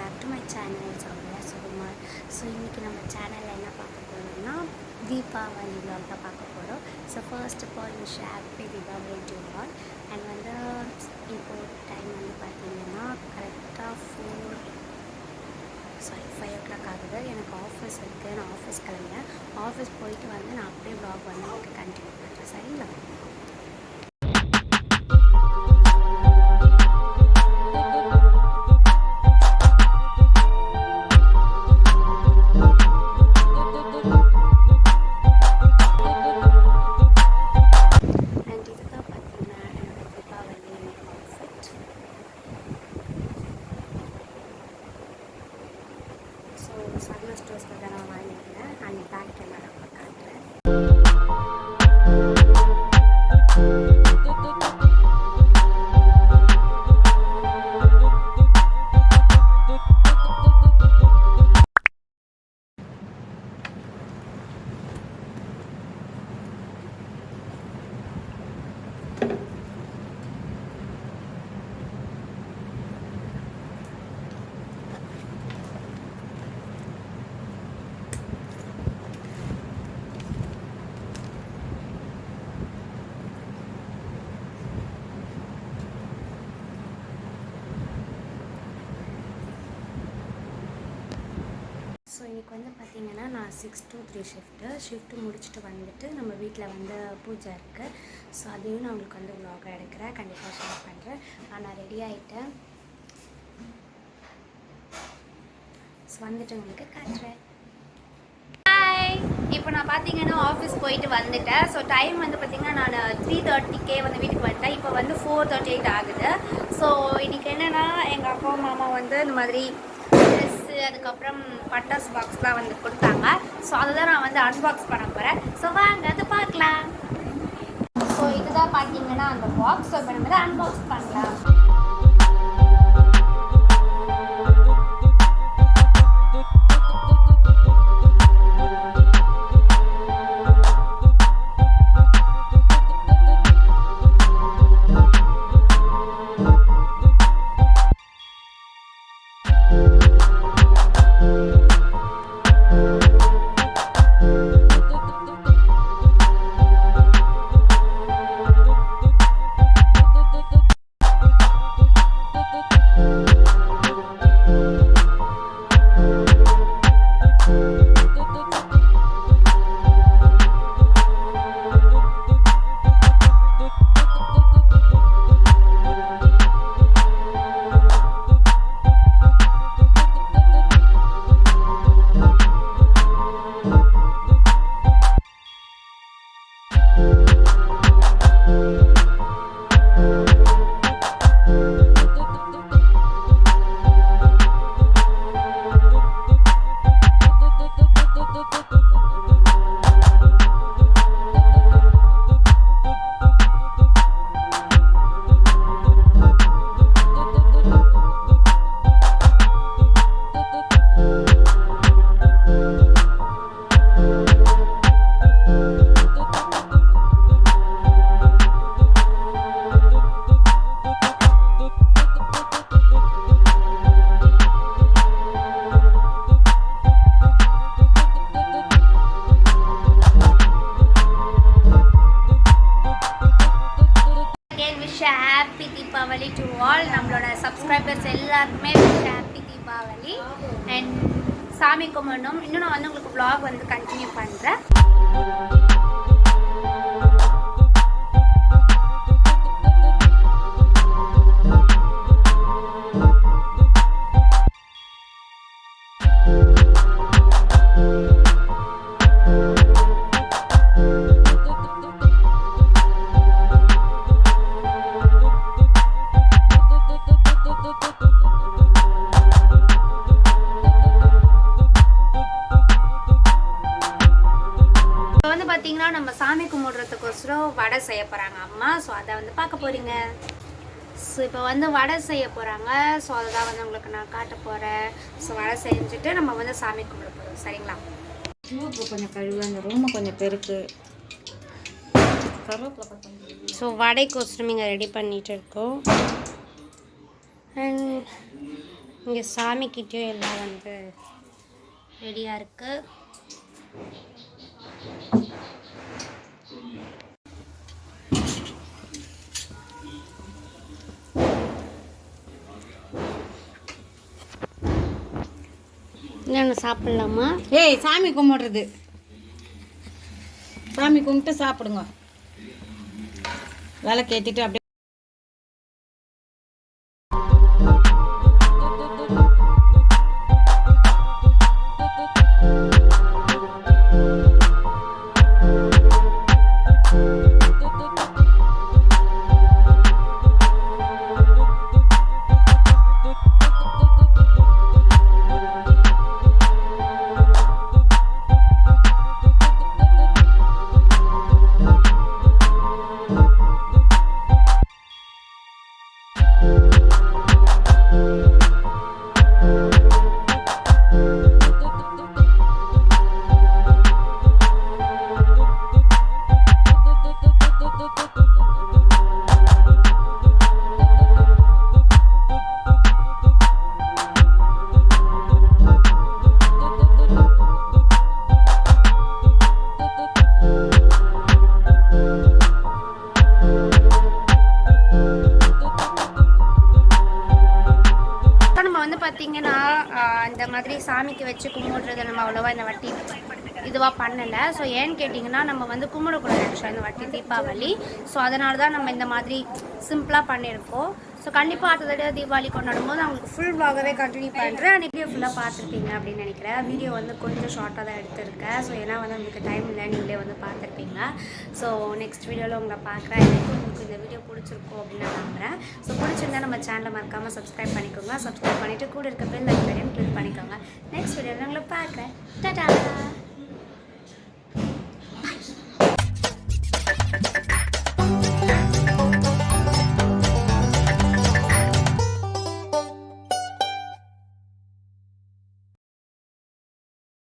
Back to my channel Soumya Sukumar. So இன்றைக்கி நம்ம சேனலில் என்ன பார்க்க போகிறோம்னா தீபாவளி vlog தான் பார்க்க போகிறோம். So first of all wish happy Deepavali to all. And வந்து இப்போது டைம் வந்து பார்த்திங்கன்னா கரெக்டாக 5 o'clock ஆகுது. எனக்கு ஆஃபீஸ் இருக்குது, நான் ஆஃபீஸ் கிளம்புறேன். ஆஃபீஸ் போயிட்டு வந்து நான் அப்படியே vlog வந்து எனக்கு கண்டினியூ பண்ணுறேன். சரிங்களா? சர்மா ஸ்டோர்ஸில் தான் நான் வாங்கியிருந்தேன். அண்ட் பேக் கேமரா காட்டுறேன். ஸோ இன்றைக்கி வந்து பார்த்திங்கன்னா நான் 6 to 3 ஷிஃப்ட்டு முடிச்சுட்டு வந்துட்டு நம்ம வீட்டில் வந்து பூஜை இருக்குது. ஸோ அதையும் நான் உங்களுக்கு வந்து vlog எடுக்கிறேன், கண்டிப்பாக ஷேர் பண்ணுறேன். நான் ரெடி ஆகிட்டேன். ஸோ வந்துட்டு உங்களுக்கு காட்டுறேன். ஹாய், இப்போ நான் பார்த்தீங்கன்னா ஆஃபீஸ் போயிட்டு வந்துட்டேன். ஸோ டைம் வந்து பார்த்திங்கன்னா நான் 3:30 வந்து வீட்டுக்கு வந்துட்டேன். இப்போ வந்து 4:38 ஆகுது. ஸோ இன்றைக்கி என்னென்னா எங்கள் அப்பா மாமா வந்து இந்த மாதிரி ட்ரெஸ்ஸு அதுக்கப்புறம் பட்டாசு பாக்ஸ்லாம் வந்து கொடுத்தாங்க. ஸோ அதுதான் நான் வந்து அன்பாக்ஸ் பண்ண போகிறேன். ஸோ வாங்க அது பார்க்கலாம். ஸோ இதுதான் பார்த்தீங்கன்னா அந்த பாக்ஸ். ஸோ இப்போ நம்ம தான் அன்பாக்ஸ் பண்ணலாம். Happy Deepavali to all. நம்மளோட சப்ஸ்கிரைபர்ஸ் எல்லாருக்குமே ஹாப்பி தீபாவளி. அண்ட் சாமி கும்பிடணும். இன்னும் நான் வந்து உங்களுக்கு vlog வந்து கண்டினியூ பண்ணுறேன். பார்த்தீங்கன்னா நம்ம சாமி கும்பிடுறதுக்கோசரம் வடை செய்ய போகிறாங்க அம்மா. ஸோ அதை வந்து பார்க்க போகிறீங்க. ஸோ இப்போ வந்து வடை செய்ய போகிறாங்க. ஸோ அதை தான் வந்து உங்களுக்கு நான் காட்ட போகிறேன். ஸோ வடை செஞ்சுட்டு நம்ம வந்து சாமி கும்பிட போகிறோம். சரிங்களா? கொஞ்சம் கழுவு, அந்த ரூமை கொஞ்சம் பெருக்கு. வடைக்கோசரம் இங்கே ரெடி பண்ணிகிட்டு இருக்கோம். அண்ட் இங்கே சாமிக்கிட்டேயும் எல்லாம் வந்து ரெடியாக இருக்குது. என்னென்ன சாப்பிட்லாமா? ஏய், சாமி கும்பிடுறது, சாமி கும்பிட்டு சாப்பிடுங்க. வேலை கேட்டுட்டு அப்படியே பார்த்தீங்கன்னா இந்த மாதிரி சாமிக்கு வச்சு கும்பிடுறதை நம்ம அவ்வளோவா இந்த வாட்டி இதுவாக பண்ணலை. ஸோ ஏன்னு கேட்டிங்கன்னா நம்ம வந்து கும்பிடக்கூடாது ஆக்சுவலாக இந்த வாட்டி தீபாவளி. ஸோ அதனால தான் நம்ம இந்த மாதிரி சிம்பிளாக பண்ணியிருக்கோம். ஸோ கண்டிப்பாக அடுத்த தடவை தீபாவளி கொண்டாடும் போது அவங்களுக்கு ஃபுல் vlog-வே கண்டினியூ பண்ணுறேன். அன்றைக்கி வீடியோ ஃபுல்லாக பார்த்துருப்பீங்க அப்படின்னு நினைக்கிறேன். வீடியோ வந்து கொஞ்சம் ஷார்ட்டாக தான் எடுத்திருக்கேன். ஸோ ஏன்னா வந்து உங்களுக்கு டைம் இல்லை, நீங்களே வந்து பார்த்துருப்பீங்க. ஸோ நெக்ஸ்ட் வீடியோவில் உங்களை பார்க்குறேன். எனக்கு உங்களுக்கு இந்த வீடியோ பிடிச்சிருக்கும் அப்படின்னு நான் நம்புகிறேன். ஸோ பிடிச்சிருந்தா நம்ம சேனலை மறக்காமல் சப்ஸ்கிரைப் பண்ணிக்கோங்க. சப்ஸ்கிரைப் பண்ணிவிட்டு கூட இருக்க பெல் ஐக்கானையும் கிளிக் பண்ணிக்கோங்க. நெக்ஸ்ட் வீடியோவில் உங்களை பார்க்குறேன். டாடா.